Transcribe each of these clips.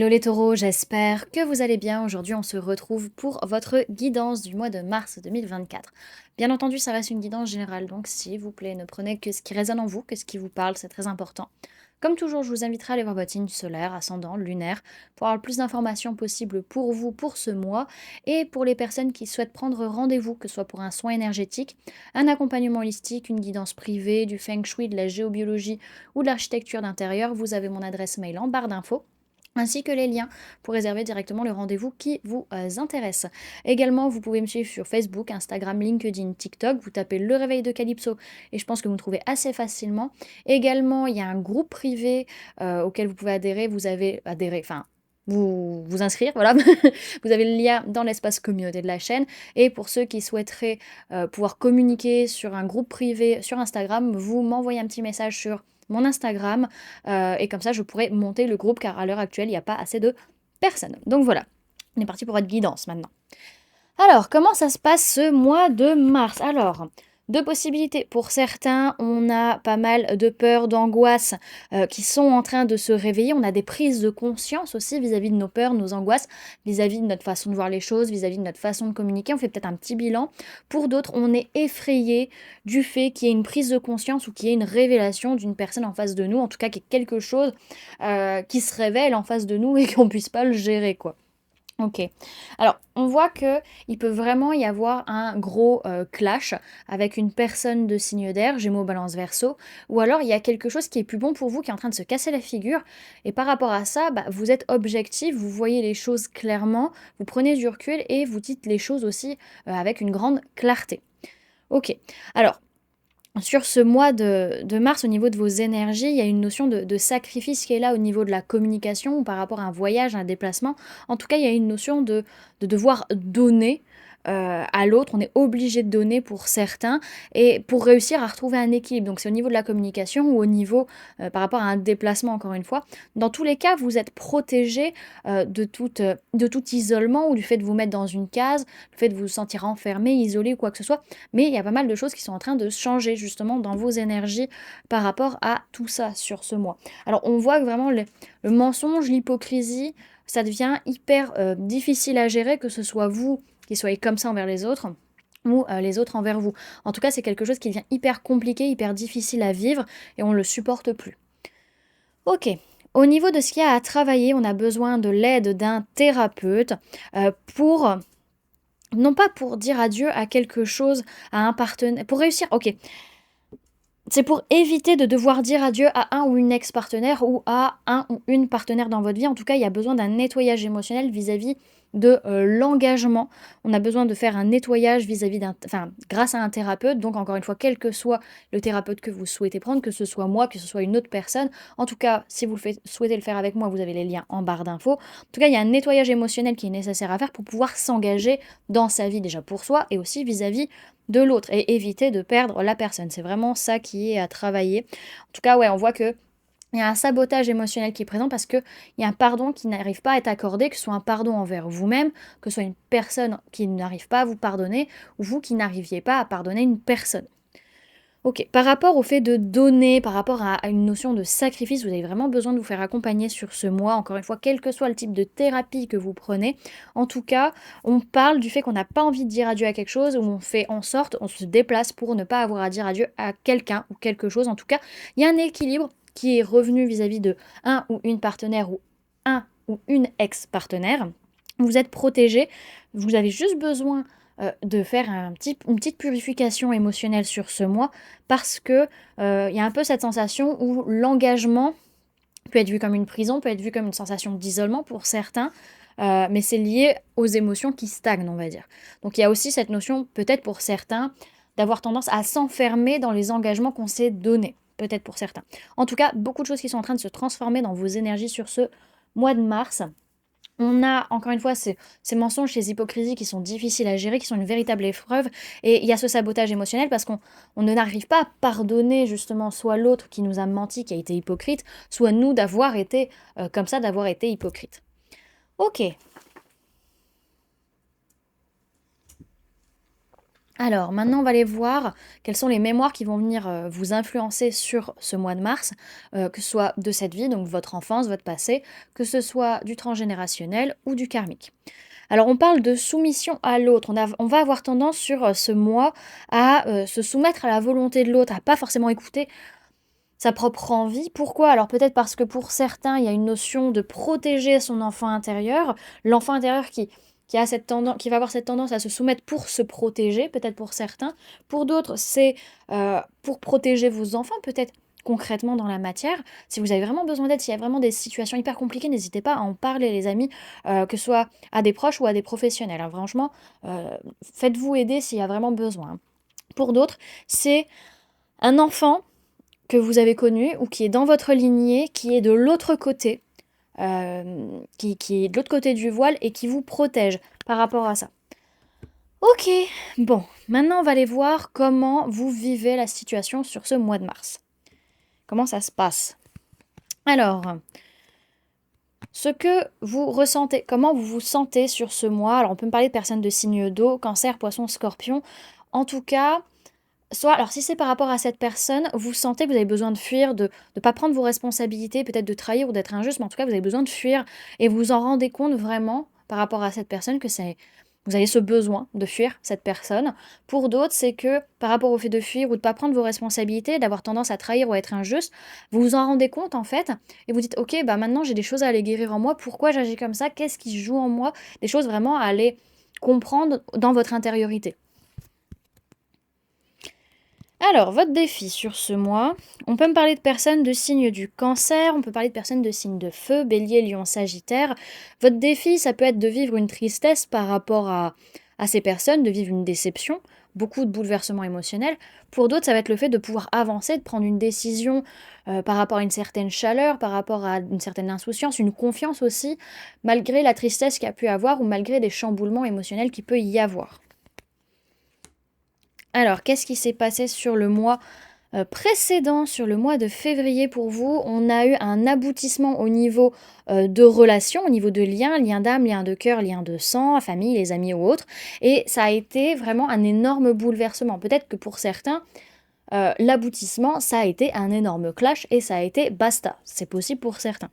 Hello les taureaux, j'espère que vous allez bien. Aujourd'hui, on se retrouve pour votre guidance du mois de mars 2024. Bien entendu, ça reste une guidance générale, donc s'il vous plaît, ne prenez que ce qui résonne en vous, que ce qui vous parle, c'est très important. Comme toujours, je vous inviterai à aller voir votre signe solaire, ascendant, lunaire, pour avoir le plus d'informations possible pour vous, pour ce mois, et pour les personnes qui souhaitent prendre rendez-vous, que ce soit pour un soin énergétique, un accompagnement holistique, une guidance privée, du feng shui, de la géobiologie ou de l'architecture d'intérieur, vous avez mon adresse mail en barre d'infos ainsi que les liens pour réserver directement le rendez-vous qui vous intéresse. Également, vous pouvez me suivre sur Facebook, Instagram, LinkedIn, TikTok. Vous tapez Le Réveil de Calypso et je pense que vous me trouvez assez facilement. Également, il y a un groupe privé auquel vous pouvez adhérer. Vous avez adhéré, enfin, vous inscrire, voilà. Vous avez le lien dans l'espace communauté de la chaîne. Et pour ceux qui souhaiteraient pouvoir communiquer sur un groupe privé sur Instagram, vous m'envoyez un petit message sur mon Instagram et comme ça je pourrais monter le groupe car à l'heure actuelle il n'y a pas assez de personnes. Donc voilà, on est parti pour votre guidance maintenant. Alors, comment ça se passe ce mois de mars? Alors, deux possibilités. Pour certains, on a pas mal de peurs, d'angoisses qui sont en train de se réveiller. On a des prises de conscience aussi vis-à-vis de nos peurs, nos angoisses, vis-à-vis de notre façon de voir les choses, vis-à-vis de notre façon de communiquer. On fait peut-être un petit bilan. Pour d'autres, on est effrayé du fait qu'il y ait une prise de conscience ou qu'il y ait une révélation d'une personne en face de nous, en tout cas qu'il y ait quelque chose qui se révèle en face de nous et qu'on puisse pas le gérer, quoi. Ok. Alors, on voit que il peut vraiment y avoir un gros clash avec une personne de signe d'air, Gémeaux, Balance, Verseau, ou alors il y a quelque chose qui est plus bon pour vous, qui est en train de se casser la figure, et par rapport à ça, bah, vous êtes objectif, vous voyez les choses clairement, vous prenez du recul et vous dites les choses aussi avec une grande clarté. Ok. Alors, sur ce mois de mars, au niveau de vos énergies, il y a une notion de sacrifice qui est là au niveau de la communication ou par rapport à un voyage, un déplacement. En tout cas, il y a une notion de devoir donner à l'autre. On est obligé de donner pour certains et pour réussir à retrouver un équilibre. Donc, c'est au niveau de la communication ou au niveau par rapport à un déplacement, encore une fois. Dans tous les cas, vous êtes protégé de tout isolement ou du fait de vous mettre dans une case, le fait de vous sentir enfermé, isolé ou quoi que ce soit. Mais il y a pas mal de choses qui sont en train de changer justement dans vos énergies par rapport à tout ça sur ce mois. Alors on voit que vraiment le mensonge, l'hypocrisie, ça devient hyper difficile à gérer, que ce soit vous qui soyez comme ça envers les autres ou les autres envers vous. En tout cas, c'est quelque chose qui devient hyper compliqué, hyper difficile à vivre et on ne le supporte plus. Ok. Au niveau de ce qu'il y a à travailler, on a besoin de l'aide d'un thérapeute pour non pas pour dire adieu à quelque chose, à un partenaire, pour réussir, ok, c'est pour éviter de devoir dire adieu à un ou une ex-partenaire ou à un ou une partenaire dans votre vie. En tout cas, il y a besoin d'un nettoyage émotionnel vis-à-vis de l'engagement. On a besoin de faire un nettoyage vis-à-vis enfin, grâce à un thérapeute. Donc, encore une fois, quel que soit le thérapeute que vous souhaitez prendre, que ce soit moi, que ce soit une autre personne. En tout cas, si vous souhaitez le faire avec moi, vous avez les liens en barre d'infos. En tout cas, il y a un nettoyage émotionnel qui est nécessaire à faire pour pouvoir s'engager dans sa vie déjà pour soi et aussi vis-à-vis de l'autre et éviter de perdre la personne. C'est vraiment ça qui est à travailler. En tout cas, ouais, on voit que il y a un sabotage émotionnel qui est présent parce qu'il y a un pardon qui n'arrive pas à être accordé, que ce soit un pardon envers vous-même, que ce soit une personne qui n'arrive pas à vous pardonner, ou vous qui n'arriviez pas à pardonner une personne. Ok, par rapport au fait de donner, par rapport à une notion de sacrifice, vous avez vraiment besoin de vous faire accompagner sur ce mois, encore une fois, quel que soit le type de thérapie que vous prenez. En tout cas, on parle du fait qu'on n'a pas envie de dire adieu à quelque chose, ou on fait en sorte, on se déplace pour ne pas avoir à dire adieu à quelqu'un ou quelque chose. En tout cas, il y a un équilibre qui est revenu vis-à-vis de un ou une partenaire ou un ou une ex-partenaire. Vous êtes protégé, vous avez juste besoin de faire une petite purification émotionnelle sur ce mois parce que il y a un peu cette sensation où l'engagement peut être vu comme une prison, peut être vu comme une sensation d'isolement pour certains, mais c'est lié aux émotions qui stagnent, on va dire. Donc il y a aussi cette notion, peut-être pour certains, d'avoir tendance à s'enfermer dans les engagements qu'on s'est donnés, peut-être pour certains. En tout cas, beaucoup de choses qui sont en train de se transformer dans vos énergies sur ce mois de mars. On a, encore une fois, ces mensonges, ces hypocrisies qui sont difficiles à gérer, qui sont une véritable épreuve. Et il y a ce sabotage émotionnel parce qu'on ne n'arrive pas à pardonner justement soit l'autre qui nous a menti, qui a été hypocrite, soit nous d'avoir été comme ça, d'avoir été hypocrite. Ok. Alors, maintenant, on va aller voir quelles sont les mémoires qui vont venir vous influencer sur ce mois de mars, que ce soit de cette vie, donc votre enfance, votre passé, que ce soit du transgénérationnel ou du karmique. Alors, on parle de soumission à l'autre. On va avoir tendance sur ce mois à se soumettre à la volonté de l'autre, à pas forcément écouter sa propre envie. Pourquoi? Alors peut-être parce que pour certains, il y a une notion de protéger son enfant intérieur. L'enfant intérieur qui a cette tendance, qui va avoir cette tendance à se soumettre pour se protéger, peut-être pour certains. Pour d'autres, c'est pour protéger vos enfants, peut-être concrètement dans la matière. Si vous avez vraiment besoin d'aide, s'il y a vraiment des situations hyper compliquées, n'hésitez pas à en parler, les amis, que ce soit à des proches ou à des professionnels, hein. Franchement, faites-vous aider s'il y a vraiment besoin. Pour d'autres, c'est un enfant que vous avez connu ou qui est dans votre lignée, qui est de l'autre côté, qui est de l'autre côté du voile et qui vous protège par rapport à ça. Ok, bon, maintenant on va aller voir comment vous vivez la situation sur ce mois de mars. Comment ça se passe? Alors, ce que vous ressentez, comment vous vous sentez sur ce mois. Alors on peut me parler de personnes de signe d'eau, cancer, poisson, scorpion. En tout cas, soit, alors si c'est par rapport à cette personne, vous sentez que vous avez besoin de fuir, de ne pas prendre vos responsabilités, peut-être de trahir ou d'être injuste, mais en tout cas, vous avez besoin de fuir et vous vous en rendez compte vraiment par rapport à cette personne que vous avez ce besoin de fuir cette personne. Pour d'autres, c'est que par rapport au fait de fuir ou de ne pas prendre vos responsabilités, d'avoir tendance à trahir ou à être injuste, vous vous en rendez compte en fait et vous dites ok, bah maintenant j'ai des choses à aller guérir en moi, pourquoi j'agis comme ça, qu'est-ce qui joue en moi, des choses vraiment à aller comprendre dans votre intériorité. Alors, votre défi sur ce mois, on peut me parler de personnes de signe du cancer, on peut parler de personnes de signe de feu, bélier, lion, sagittaire. Votre défi, ça peut être de vivre une tristesse par rapport à ces personnes, de vivre une déception, beaucoup de bouleversements émotionnels. Pour d'autres, ça va être le fait de pouvoir avancer, de prendre une décision par rapport à une certaine chaleur, par rapport à une certaine insouciance, une confiance aussi, malgré la tristesse qu'il y a pu avoir ou malgré des chamboulements émotionnels qu'il peut y avoir. Alors, qu'est-ce qui s'est passé sur le mois précédent, sur le mois de février pour vous? On a eu un aboutissement au niveau de relations, au niveau de liens, liens d'âme, liens de cœur, liens de sang, famille, les amis ou autres. Et ça a été vraiment un énorme bouleversement. Peut-être que pour certains, l'aboutissement, ça a été un énorme clash et ça a été basta. C'est possible pour certains.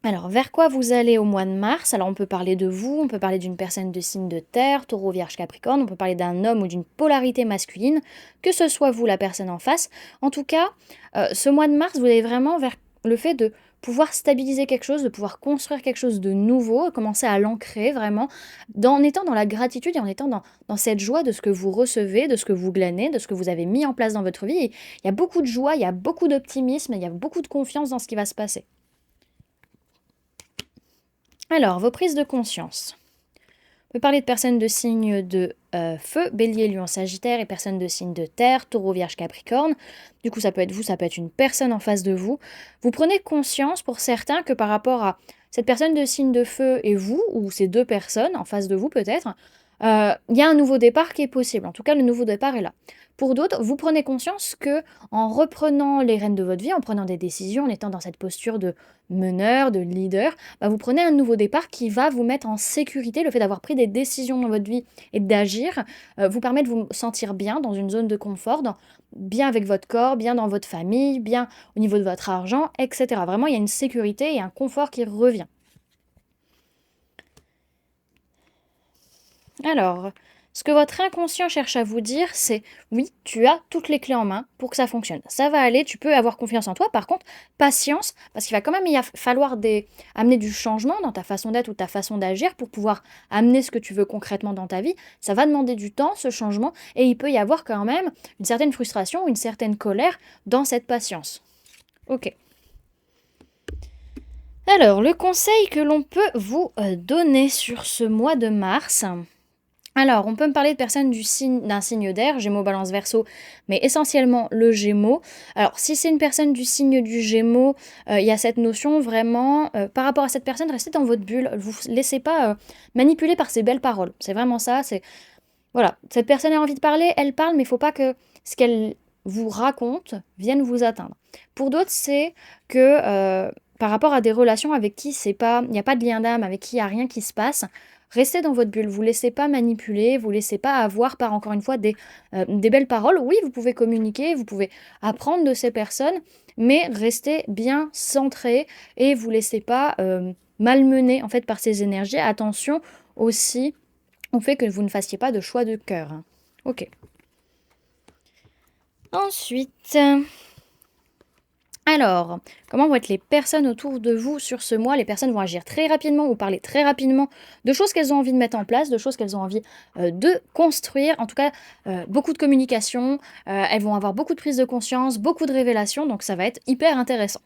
Alors, vers quoi vous allez au mois de mars? Alors, on peut parler de vous, on peut parler d'une personne de signe de terre, taureau, vierge, capricorne, on peut parler d'un homme ou d'une polarité masculine, que ce soit vous, la personne en face. En tout cas, ce mois de mars, vous allez vraiment vers le fait de pouvoir stabiliser quelque chose, de pouvoir construire quelque chose de nouveau, commencer à l'ancrer vraiment, en étant dans la gratitude et en étant dans cette joie de ce que vous recevez, de ce que vous glanez, de ce que vous avez mis en place dans votre vie. Et il y a beaucoup de joie, il y a beaucoup d'optimisme, il y a beaucoup de confiance dans ce qui va se passer. Alors, vos prises de conscience. On peut parler de personnes de signes de feu, bélier, lion, sagittaire, et personnes de signes de terre, taureau, vierge, capricorne. Du coup, ça peut être vous, ça peut être une personne en face de vous. Vous prenez conscience pour certains que par rapport à cette personne de signe de feu et vous, ou ces deux personnes en face de vous peut-être, il y a un nouveau départ qui est possible. En tout cas, le nouveau départ est là. Pour d'autres, vous prenez conscience que en reprenant les rênes de votre vie, en prenant des décisions, en étant dans cette posture de meneur, de leader, bah, vous prenez un nouveau départ qui va vous mettre en sécurité. Le fait d'avoir pris des décisions dans votre vie et d'agir vous permet de vous sentir bien dans une zone de confort, bien avec votre corps, bien dans votre famille, bien au niveau de votre argent, etc. Vraiment, il y a une sécurité et un confort qui revient. Alors, ce que votre inconscient cherche à vous dire, c'est oui, tu as toutes les clés en main pour que ça fonctionne. Ça va aller, tu peux avoir confiance en toi. Par contre, patience, parce qu'il va quand même falloir amener du changement dans ta façon d'être ou ta façon d'agir pour pouvoir amener ce que tu veux concrètement dans ta vie. Ça va demander du temps, ce changement, et il peut y avoir quand même une certaine frustration ou une certaine colère dans cette patience. Ok. Alors, le conseil que l'on peut vous donner sur ce mois de mars. Alors, on peut me parler de personnes d'un signe d'air, Gémeaux, Balance, Verseau, mais essentiellement le Gémeaux. Alors, si c'est une personne du signe du Gémeaux, il y a cette notion vraiment, par rapport à cette personne, restez dans votre bulle. Vous ne laissez pas manipuler par ces belles paroles. C'est vraiment ça. Voilà, cette personne a envie de parler, elle parle, mais il ne faut pas que ce qu'elle vous raconte vienne vous atteindre. Pour d'autres, c'est que par rapport à des relations avec qui il n'y a pas de lien d'âme, avec qui il n'y a rien qui se passe, restez dans votre bulle, vous laissez pas manipuler, vous laissez pas avoir par, encore une fois, des belles paroles. Oui, vous pouvez communiquer, vous pouvez apprendre de ces personnes, mais restez bien centré et vous laissez pas malmener en fait par ces énergies. Attention aussi au fait que vous ne fassiez pas de choix de cœur, hein. Ok. Ensuite, alors, comment vont être les personnes autour de vous sur ce mois? Les personnes vont agir très rapidement ou parler très rapidement de choses qu'elles ont envie de mettre en place, de choses qu'elles ont envie de construire. En tout cas, beaucoup de communication, elles vont avoir beaucoup de prise de conscience, beaucoup de révélations, donc ça va être hyper intéressant.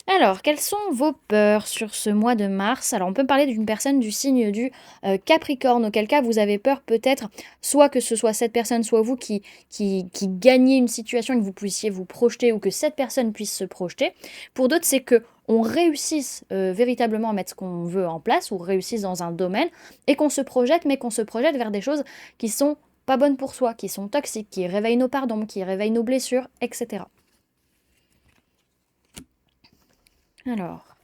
Alors, quelles sont vos peurs sur ce mois de mars? Alors, on peut parler d'une personne du signe du Capricorne, auquel cas vous avez peur peut-être, soit que ce soit cette personne, soit vous qui gagnez une situation et que vous puissiez vous projeter ou que cette personne puisse se projeter. Pour d'autres, c'est que on réussisse véritablement à mettre ce qu'on veut en place ou réussisse dans un domaine et qu'on se projette, mais qu'on se projette vers des choses qui sont pas bonnes pour soi, qui sont toxiques, qui réveillent nos pardons, qui réveillent nos blessures, etc. Alors,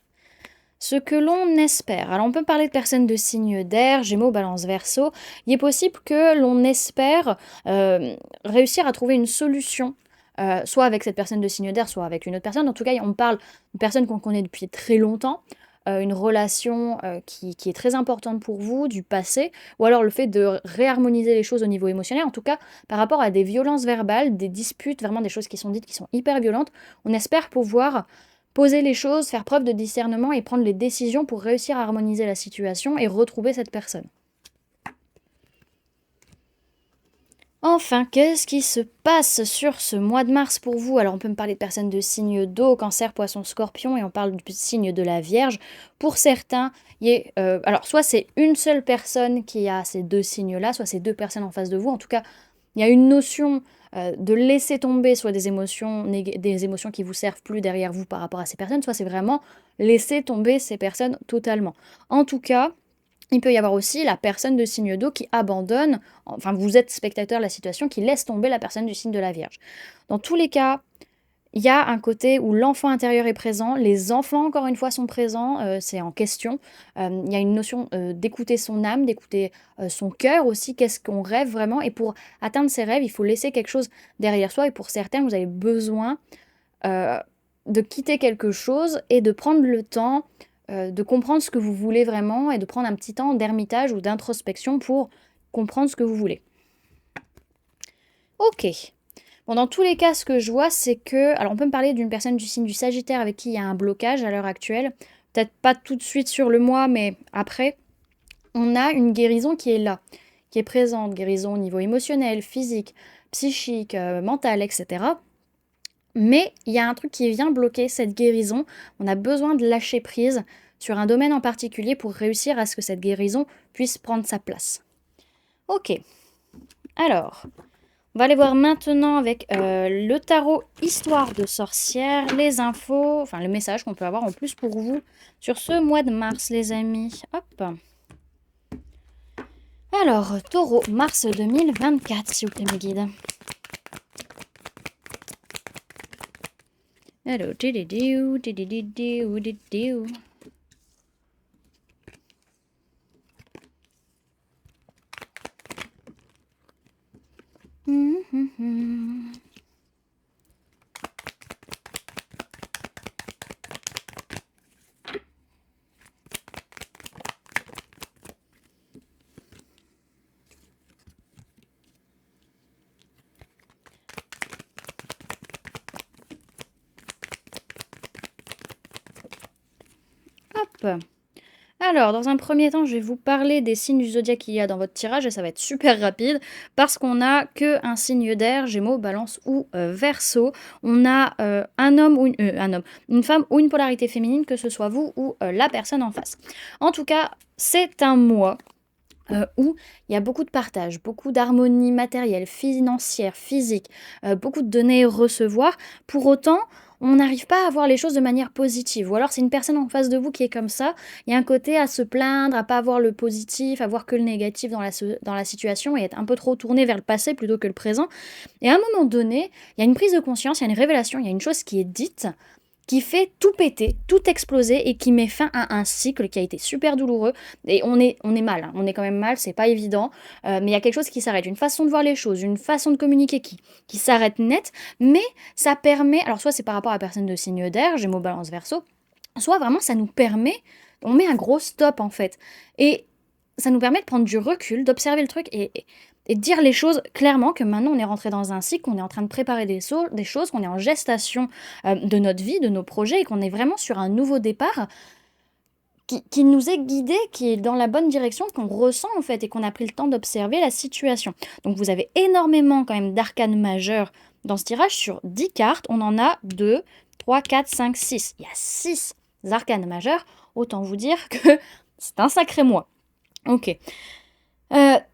ce que l'on espère. Alors, on peut parler de personnes de signes d'air, Gémeaux, Balance, Verseau. Il est possible que l'on espère réussir à trouver une solution, soit avec cette personne de signe d'air, soit avec une autre personne. En tout cas, on parle d'une personne qu'on connaît depuis très longtemps, une relation qui est très importante pour vous, du passé, ou alors le fait de réharmoniser les choses au niveau émotionnel. En tout cas, par rapport à des violences verbales, des disputes, vraiment des choses qui sont dites qui sont hyper violentes, on espère pouvoir poser les choses, faire preuve de discernement et prendre les décisions pour réussir à harmoniser la situation et retrouver cette personne. Enfin, qu'est-ce qui se passe sur ce mois de mars pour vous? Alors, on peut me parler de personnes de signes d'eau, cancer, poisson, scorpion, et on parle du signe de la Vierge. Pour certains, alors soit c'est une seule personne qui a ces deux signes-là, soit c'est deux personnes en face de vous. En tout cas, il y a une notion de laisser tomber soit des émotions qui vous servent plus derrière vous par rapport à ces personnes, soit c'est vraiment laisser tomber ces personnes totalement. En tout cas, il peut y avoir aussi la personne de signe d'eau qui abandonne, enfin vous êtes spectateur de la situation, qui laisse tomber la personne du signe de la Vierge. Dans tous les cas, il y a un côté où l'enfant intérieur est présent, les enfants, encore une fois, sont présents, c'est en question. Il y a une notion d'écouter son âme, d'écouter son cœur aussi, qu'est-ce qu'on rêve vraiment. Et pour atteindre ses rêves, il faut laisser quelque chose derrière soi. Et pour certains, vous avez besoin euh, de quitter quelque chose et de prendre le temps de comprendre ce que vous voulez vraiment et de prendre un petit temps d'ermitage ou d'introspection pour comprendre ce que vous voulez. Ok. Bon, dans tous les cas, ce que je vois, c'est que... Alors, on peut me parler d'une personne du signe du Sagittaire avec qui il y a un blocage à l'heure actuelle. Peut-être pas tout de suite sur le mois, mais après, on a une guérison qui est là, qui est présente. Guérison au niveau émotionnel, physique, psychique, mental, etc. Mais il y a un truc qui vient bloquer cette guérison. On a besoin de lâcher prise sur un domaine en particulier pour réussir à ce que cette guérison puisse prendre sa place. Ok. Alors... on va aller voir maintenant avec le tarot Histoire de sorcière, les infos, enfin le message qu'on peut avoir en plus pour vous sur ce mois de mars, les amis. Hop. Alors, taureau, mars 2024, s'il vous plaît, mes guides. Hello, dididiou, dididiou, dididiou. Hop. Alors, dans un premier temps, je vais vous parler des signes du zodiaque qu'il y a dans votre tirage et ça va être super rapide parce qu'on n'a qu'un signe d'air, Gémeaux, Balance ou Verseau. On a un homme ou une femme ou une polarité féminine, que ce soit vous ou la personne en face. En tout cas, c'est un mois où il y a beaucoup de partage, beaucoup d'harmonie matérielle, financière, physique, beaucoup de donner et recevoir. Pour autant, on n'arrive pas à voir les choses de manière positive. Ou alors c'est une personne en face de vous qui est comme ça. Il y a un côté à se plaindre, à pas voir le positif, à voir que le négatif dans la situation et être un peu trop tourné vers le passé plutôt que le présent. Et à un moment donné, il y a une prise de conscience, il y a une révélation, il y a une chose qui est dite qui fait tout péter, tout exploser et qui met fin à un cycle qui a été super douloureux. Et on est mal, hein, on est quand même mal, c'est pas évident, mais il y a quelque chose qui s'arrête, une façon de voir les choses, une façon de communiquer qui s'arrête net, mais ça permet, alors soit c'est par rapport à la personne de signe d'air, Gémeaux, Balance, Verseau, soit vraiment ça nous permet, on met un gros stop en fait. Et ça nous permet de prendre du recul, d'observer le truc et de dire les choses clairement que maintenant on est rentré dans un cycle, qu'on est en train de préparer des choses, qu'on est en gestation de notre vie, de nos projets et qu'on est vraiment sur un nouveau départ qui nous est guidé, qui est dans la bonne direction, qu'on ressent en fait et qu'on a pris le temps d'observer la situation. Donc vous avez énormément quand même d'arcanes majeures dans ce tirage. Sur 10 cartes, on en a 2, 3, 4, 5, 6. Il y a 6 arcanes majeures. Autant vous dire que c'est un sacré mois. Ok.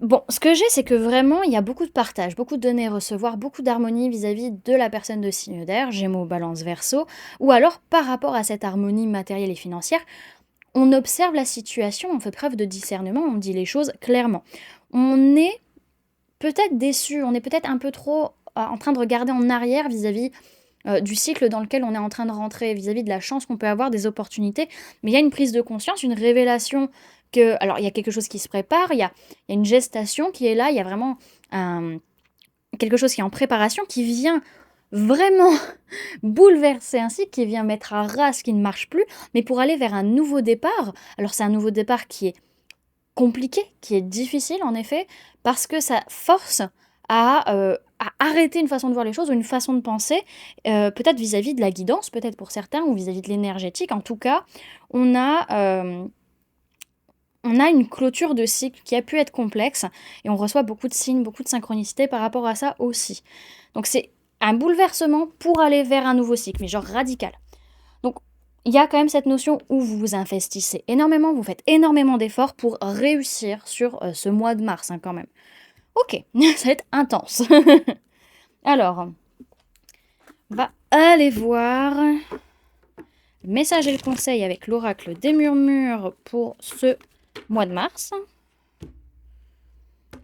Bon, ce que j'ai, c'est que vraiment, il y a beaucoup de partage, beaucoup de donner et recevoir, beaucoup d'harmonie vis-à-vis de la personne de signe d'air, Gémeaux, Balance, Verseau, ou alors par rapport à cette harmonie matérielle et financière, on observe la situation, on fait preuve de discernement, on dit les choses clairement. On est peut-être déçu, on est peut-être un peu trop en train de regarder en arrière vis-à-vis du cycle dans lequel on est en train de rentrer, vis-à-vis de la chance qu'on peut avoir, des opportunités. Mais il y a une prise de conscience, une révélation que... Alors, il y a quelque chose qui se prépare, il y a une gestation qui est là, il y a vraiment quelque chose qui est en préparation, qui vient vraiment bouleverser un cycle, qui vient mettre à ras ce qui ne marche plus, mais pour aller vers un nouveau départ. Alors, c'est un nouveau départ qui est compliqué, qui est difficile en effet, parce que ça force à arrêter une façon de voir les choses ou une façon de penser, peut-être vis-à-vis de la guidance, peut-être pour certains, ou vis-à-vis de l'énergétique. En tout cas, on a, on a une clôture de cycle qui a pu être complexe, et on reçoit beaucoup de signes, beaucoup de synchronicité par rapport à ça aussi. Donc c'est un bouleversement pour aller vers un nouveau cycle, mais genre radical. Donc il y a quand même cette notion où vous vous investissez énormément, vous faites énormément d'efforts pour réussir sur ce mois de mars quand même. Ok, ça va être intense. Alors, on va aller voir le message et le conseil avec l'oracle des murmures pour ce mois de mars.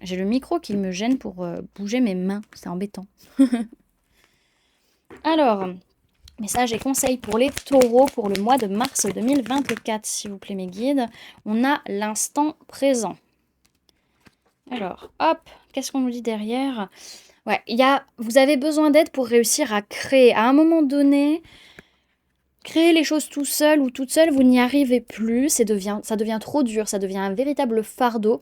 J'ai le micro qui me gêne pour bouger mes mains, c'est embêtant. Alors, message et conseil pour les taureaux pour le mois de mars 2024, s'il vous plaît mes guides. On a l'instant présent. Alors, hop, qu'est-ce qu'on nous dit derrière? Ouais, vous avez besoin d'aide pour réussir à créer. À un moment donné, créer les choses tout seul ou toute seule, vous n'y arrivez plus. Ça devient trop dur, ça devient un véritable fardeau.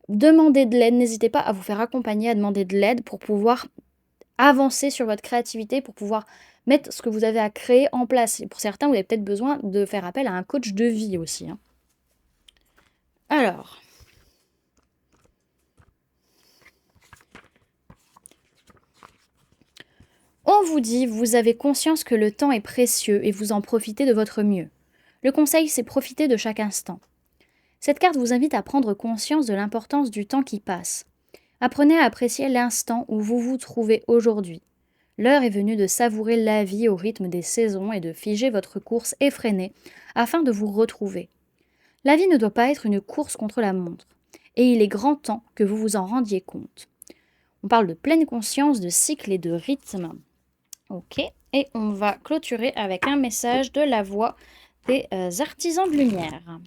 Demandez de l'aide, n'hésitez pas à vous faire accompagner, à demander de l'aide pour pouvoir avancer sur votre créativité, pour pouvoir mettre ce que vous avez à créer en place. Et pour certains, vous avez peut-être besoin de faire appel à un coach de vie aussi. Alors... On vous dit, vous avez conscience que le temps est précieux et vous en profitez de votre mieux. Le conseil, c'est profiter de chaque instant. Cette carte vous invite à prendre conscience de l'importance du temps qui passe. Apprenez à apprécier l'instant où vous vous trouvez aujourd'hui. L'heure est venue de savourer la vie au rythme des saisons et de figer votre course effrénée afin de vous retrouver. La vie ne doit pas être une course contre la montre, et il est grand temps que vous vous en rendiez compte. On parle de pleine conscience, de cycle et de rythme. Ok, et on va clôturer avec un message de la voix des artisans de lumière.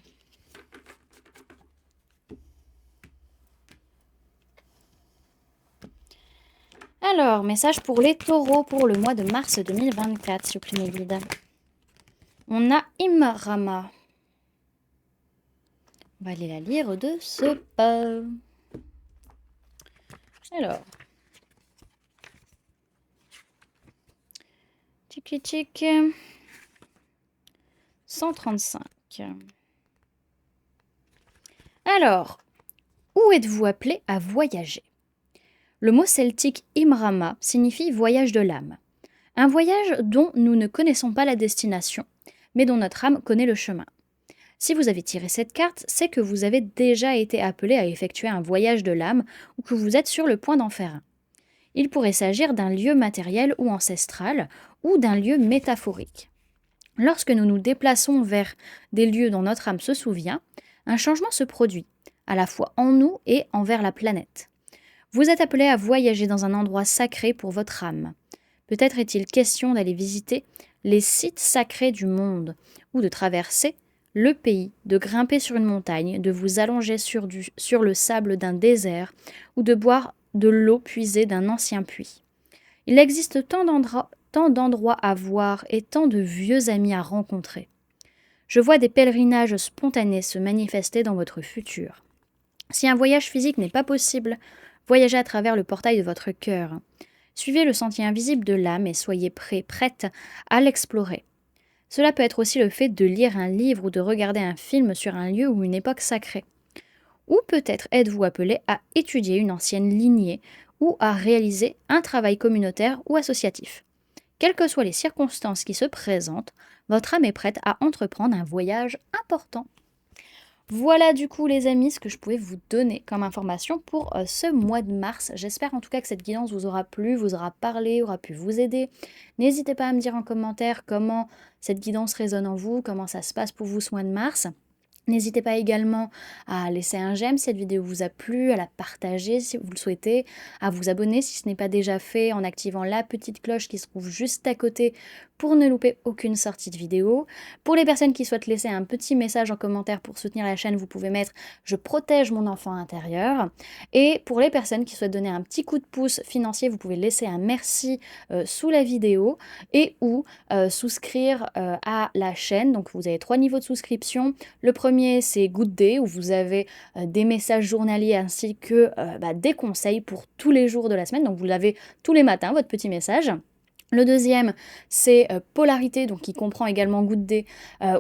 Alors, message pour les taureaux pour le mois de mars 2024, s'il vous plaît, mes guides. On a Imrama. On va aller la lire de ce pas. Alors. Tchik 135. Alors, où êtes-vous appelé à voyager? Le mot celtique Imrama signifie voyage de l'âme. Un voyage dont nous ne connaissons pas la destination, mais dont notre âme connaît le chemin. Si vous avez tiré cette carte, c'est que vous avez déjà été appelé à effectuer un voyage de l'âme ou que vous êtes sur le point d'en faire un. Il pourrait s'agir d'un lieu matériel ou ancestral ou d'un lieu métaphorique. Lorsque nous nous déplaçons vers des lieux dont notre âme se souvient, un changement se produit, à la fois en nous et envers la planète. Vous êtes appelé à voyager dans un endroit sacré pour votre âme. Peut-être est-il question d'aller visiter les sites sacrés du monde, ou de traverser le pays, de grimper sur une montagne, de vous allonger sur le sable d'un désert, ou de boire de l'eau puisée d'un ancien puits. Il existe tant d'endroits à voir et tant de vieux amis à rencontrer. Je vois des pèlerinages spontanés se manifester dans votre futur. Si un voyage physique n'est pas possible, voyagez à travers le portail de votre cœur. Suivez le sentier invisible de l'âme et soyez prête à l'explorer. Cela peut être aussi le fait de lire un livre ou de regarder un film sur un lieu ou une époque sacrée. Ou peut-être êtes-vous appelé à étudier une ancienne lignée ou à réaliser un travail communautaire ou associatif. Quelles que soient les circonstances qui se présentent, votre âme est prête à entreprendre un voyage important. Voilà du coup les amis ce que je pouvais vous donner comme information pour ce mois de mars. J'espère en tout cas que cette guidance vous aura plu, vous aura parlé, aura pu vous aider. N'hésitez pas à me dire en commentaire comment cette guidance résonne en vous, comment ça se passe pour vous ce mois de mars. N'hésitez pas également à laisser un j'aime si cette vidéo vous a plu, à la partager si vous le souhaitez, à vous abonner si ce n'est pas déjà fait en activant la petite cloche qui se trouve juste à côté pour ne louper aucune sortie de vidéo. Pour les personnes qui souhaitent laisser un petit message en commentaire pour soutenir la chaîne, vous pouvez mettre «Je protège mon enfant intérieur». Et pour les personnes qui souhaitent donner un petit coup de pouce financier, vous pouvez laisser un merci sous la vidéo et ou souscrire à la chaîne. Donc vous avez 3 niveaux de souscription. Le premier, c'est Good Day, où vous avez des messages journaliers ainsi que des conseils pour tous les jours de la semaine. Donc vous l'avez tous les matins, votre petit message. Le deuxième, c'est Polarité, donc qui comprend également Good Day,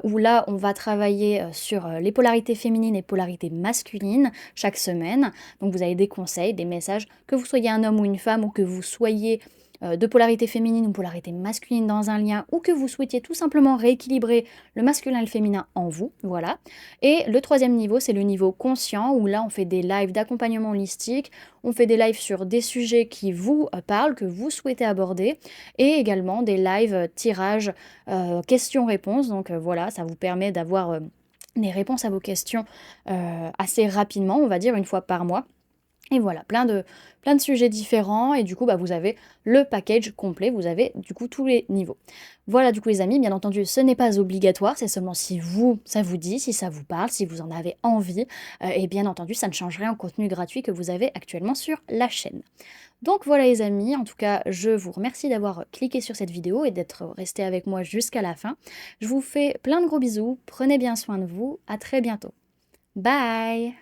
où là, on va travailler sur les polarités féminines et polarités masculines chaque semaine. Donc vous avez des conseils, des messages, que vous soyez un homme ou une femme, ou que vous soyez de polarité féminine ou polarité masculine dans un lien, ou que vous souhaitiez tout simplement rééquilibrer le masculin et le féminin en vous, voilà. Et le troisième niveau, c'est le niveau conscient, où là on fait des lives d'accompagnement holistique, on fait des lives sur des sujets qui vous parlent, que vous souhaitez aborder, et également des lives tirages questions-réponses, donc voilà, ça vous permet d'avoir des réponses à vos questions assez rapidement, on va dire une fois par mois. Et voilà, plein de sujets différents et du coup, vous avez le package complet, vous avez du coup tous les niveaux. Voilà du coup les amis, bien entendu, ce n'est pas obligatoire, c'est seulement si vous, ça vous dit, si ça vous parle, si vous en avez envie, et bien entendu, ça ne change rien au contenu gratuit que vous avez actuellement sur la chaîne. Donc voilà les amis, en tout cas, je vous remercie d'avoir cliqué sur cette vidéo et d'être resté avec moi jusqu'à la fin. Je vous fais plein de gros bisous, prenez bien soin de vous, à très bientôt. Bye!